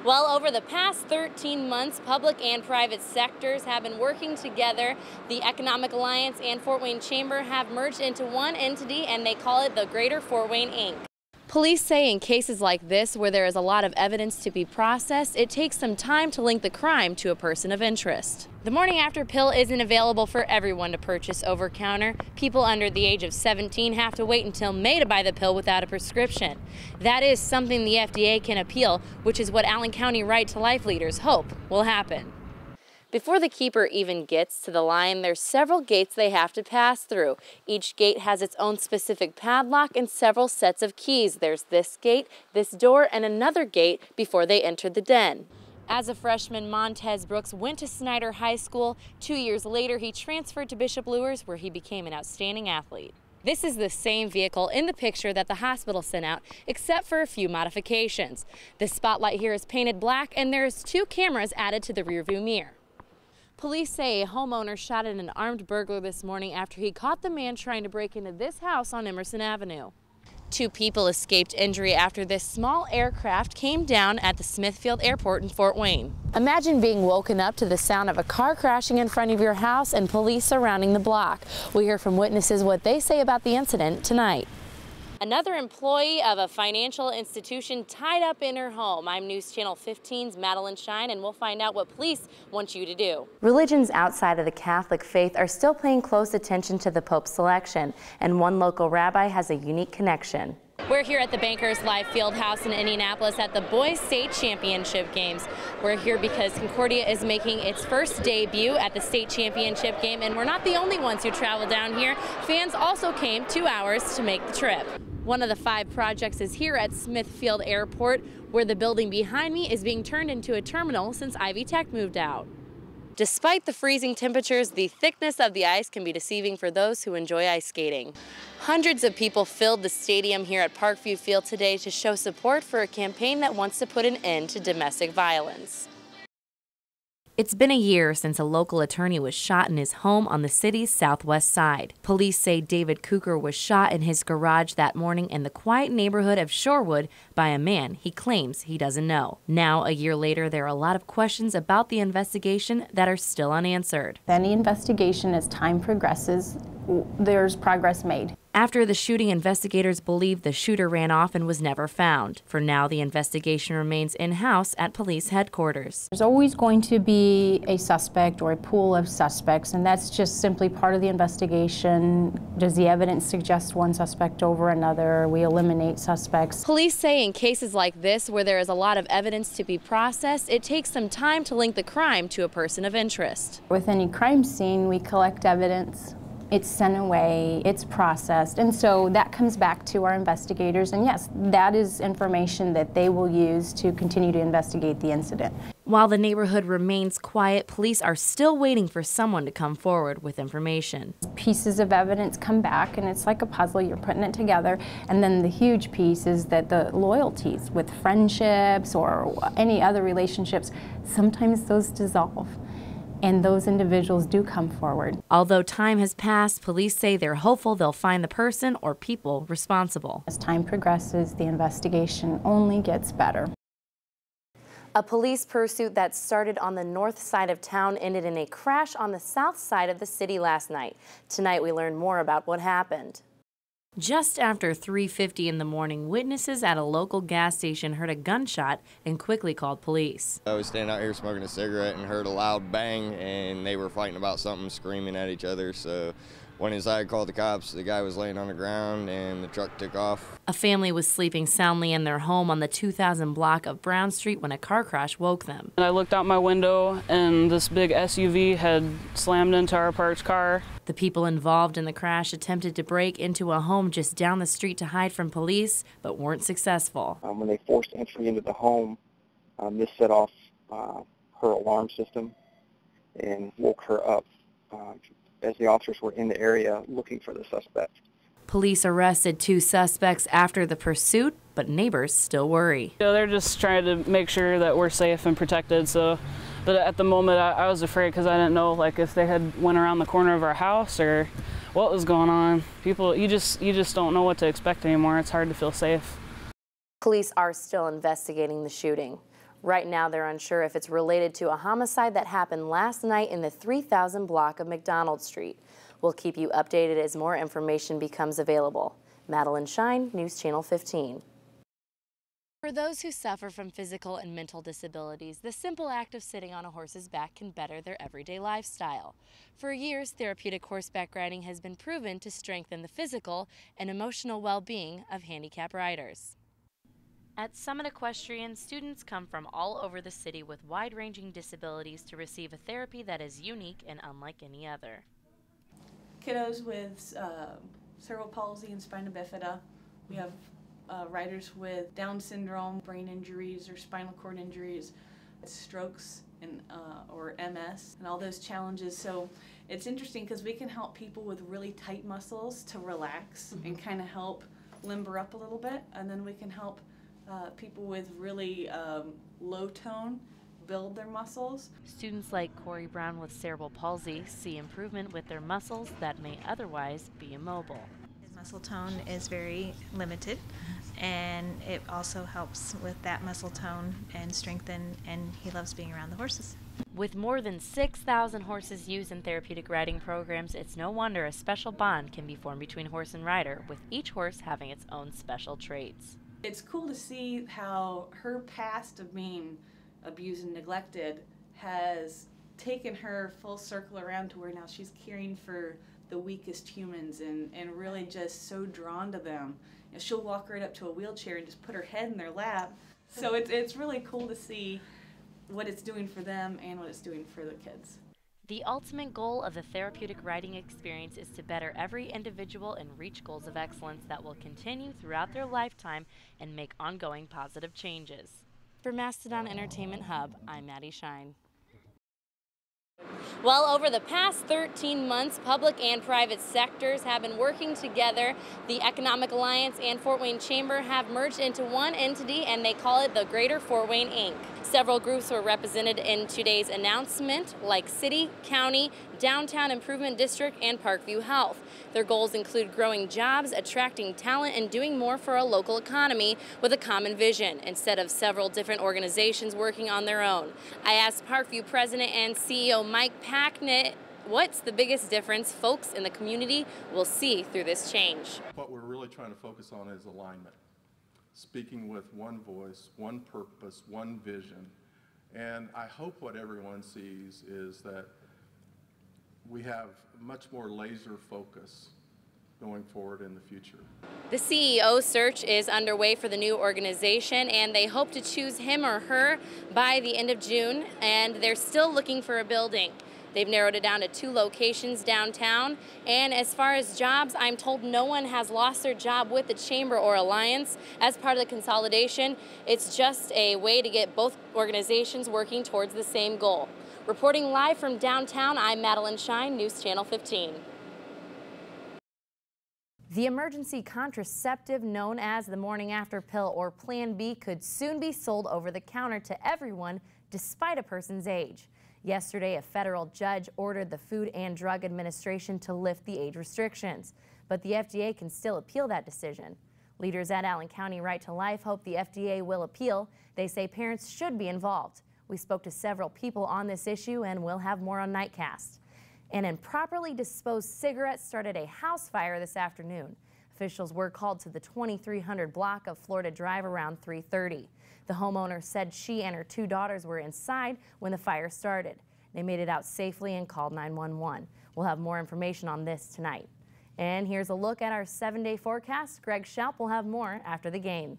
Well, over the past 13 months, public and private sectors have been working together. The Economic Alliance and Fort Wayne Chamber have merged into one entity, and they call it the Greater Fort Wayne, Inc. Police say in cases like this, where there is a lot of evidence to be processed, it takes some time to link the crime to a person of interest. The morning after pill isn't available for everyone to purchase over counter. People under the age of 17 have to wait until May to buy the pill without a prescription. That is something the FDA can appeal, which is what Allen County Right to Life leaders hope will happen. Before the keeper even gets to the line, there's several gates they have to pass through. Each gate has its own specific padlock and several sets of keys. There's this gate, this door, and another gate before they enter the den. As a freshman, Montez Brooks went to Snyder High School. 2 years later, he transferred to Bishop Luers, where he became an outstanding athlete. This is the same vehicle in the picture that the hospital sent out, except for a few modifications. The spotlight here is painted black, and there's 2 cameras added to the rearview mirror. Police say a homeowner shot at an armed burglar this morning after he caught the man trying to break into this house on Emerson Avenue. 2 people escaped injury after this small aircraft came down at the Smithfield Airport in Fort Wayne. Imagine being woken up to the sound of a car crashing in front of your house and police surrounding the block. We hear from witnesses what they say about the incident tonight. Another employee of a financial institution tied up in her home. I'm News Channel 15's Madeline, and we'll find out what police want you to do. Religions outside of the Catholic faith are still paying close attention to the Pope's selection, and one local rabbi has a unique connection. We're here at the Bankers Life Fieldhouse in Indianapolis at the Boys State Championship Games. We're here because Concordia is making its first debut at the state championship game, and we're not the only ones who travel down here. Fans also came 2 hours to make the trip. One of the 5 projects is here at Smithfield Airport, where the building behind me is being turned into a terminal since Ivy Tech moved out. Despite the freezing temperatures, the thickness of the ice can be deceiving for those who enjoy ice skating. Hundreds of people filled the stadium here at Parkview Field today to show support for a campaign that wants to put an end to domestic violence. It's been a year since a local attorney was shot in his home on the city's southwest side. Police say David Cooker was shot in his garage that morning in the quiet neighborhood of Shorewood by a man he claims he doesn't know. Now, a year later, there are a lot of questions about the investigation that are still unanswered. Any investigation, as time progresses, there's progress made. After the shooting, investigators believe the shooter ran off and was never found. For now, the investigation remains in-house at police headquarters. There's always going to be a suspect or a pool of suspects, and that's just simply part of the investigation. Does the evidence suggest one suspect over another? We eliminate suspects. Police say in cases like this, where there is a lot of evidence to be processed, it takes some time to link the crime to a person of interest. With any crime scene, we collect evidence. It's sent away, it's processed, and so that comes back to our investigators, and yes, that is information that they will use to continue to investigate the incident. While the neighborhood remains quiet, police are still waiting for someone to come forward with information. Pieces of evidence come back, and it's like a puzzle, you're putting it together, and then the huge piece is that the loyalties with friendships or any other relationships, sometimes those dissolve. And those individuals do come forward. Although time has passed, police say they're hopeful they'll find the person or people responsible. As time progresses, the investigation only gets better. A police pursuit that started on the north side of town ended in a crash on the south side of the city last night. Tonight we learn more about what happened. Just after 3:50 in the morning, witnesses at a local gas station heard a gunshot and quickly called police. I was standing out here smoking a cigarette and heard a loud bang, and they were fighting about something, screaming at each other. So went inside, called the cops. The guy was laying on the ground and the truck took off. A family was sleeping soundly in their home on the 2000 block of Brown Street when a car crash woke them. And I looked out my window and this big SUV had slammed into our parked car. The people involved in the crash attempted to break into a home just down the street to hide from police, but weren't successful. When they forced entry into the home, this set off her alarm system and woke her up as the officers were in the area looking for the suspect. Police arrested 2 suspects after the pursuit, but neighbors still worry. They're just trying to make sure that we're safe and protected. But at the moment, I was afraid because I didn't know if they had went around the corner of our house or what was going on. People, you just don't know what to expect anymore. It's hard to feel safe. Police are still investigating the shooting. Right now, they're unsure if it's related to a homicide that happened last night in the 3000 block of McDonald Street. We'll keep you updated as more information becomes available. Madeline Shine, News Channel 15. For those who suffer from physical and mental disabilities, the simple act of sitting on a horse's back can better their everyday lifestyle. For years, therapeutic horseback riding has been proven to strengthen the physical and emotional well-being of handicap riders. At Summit Equestrian, students come from all over the city with wide-ranging disabilities to receive a therapy that is unique and unlike any other. Kiddos with cerebral palsy and spina bifida. We have riders with Down syndrome, brain injuries or spinal cord injuries, strokes and or MS, and all those challenges. So it's interesting because we can help people with really tight muscles to relax and kind of help limber up a little bit, and then we can help people with really low tone build their muscles. Students like Corey Brown with cerebral palsy see improvement with their muscles that may otherwise be immobile. His muscle tone is very limited, and it also helps with that muscle tone and strengthen, and he loves being around the horses. With more than 6,000 horses used in therapeutic riding programs, it's no wonder a special bond can be formed between horse and rider, with each horse having its own special traits. It's cool to see how her past of being abused and neglected has taken her full circle around to where now she's caring for the weakest humans and really just so drawn to them. You know, she'll walk right up to a wheelchair and just put her head in their lap. So it's really cool to see what it's doing for them and what it's doing for the kids. The ultimate goal of the therapeutic riding experience is to better every individual and reach goals of excellence that will continue throughout their lifetime and make ongoing positive changes. For Mastodon Entertainment Hub, I'm Maddie Shine. Well, over the past 13 months, public and private sectors have been working together. The Economic Alliance and Fort Wayne Chamber have merged into one entity, and they call it the Greater Fort Wayne, Inc. Several groups were represented in today's announcement, like City, County, Downtown Improvement District, and Parkview Health. Their goals include growing jobs, attracting talent, and doing more for a local economy with a common vision, instead of several different organizations working on their own. I asked Parkview President and CEO Mike Packnett what's the biggest difference folks in the community will see through this change. What we're really trying to focus on is alignment. Speaking with one voice, one purpose, one vision. And I hope what everyone sees is that we have much more laser focus going forward in the future. The CEO search is underway for the new organization, and they hope to choose him or her by the end of June, and they're still looking for a building. They've narrowed it down to 2 locations downtown, and as far as jobs, I'm told no one has lost their job with the Chamber or Alliance as part of the consolidation. It's just a way to get both organizations working towards the same goal. Reporting live from downtown, I'm Madeline Shine, News Channel 15. The emergency contraceptive known as the morning after pill or Plan B could soon be sold over the counter to everyone despite a person's age. Yesterday, a federal judge ordered the Food and Drug Administration to lift the age restrictions, but the FDA can still appeal that decision. Leaders at Allen County Right to Life hope the FDA will appeal. They say parents should be involved. We spoke to several people on this issue, and we'll have more on Nightcast. An improperly disposed cigarette started a house fire this afternoon. Officials were called to the 2300 block of Florida Drive around 3:30. The homeowner said she and her 2 daughters were inside when the fire started. They made it out safely and called 911. We'll have more information on this tonight. And here's a look at our 7-day forecast. Greg Schaup will have more after the game.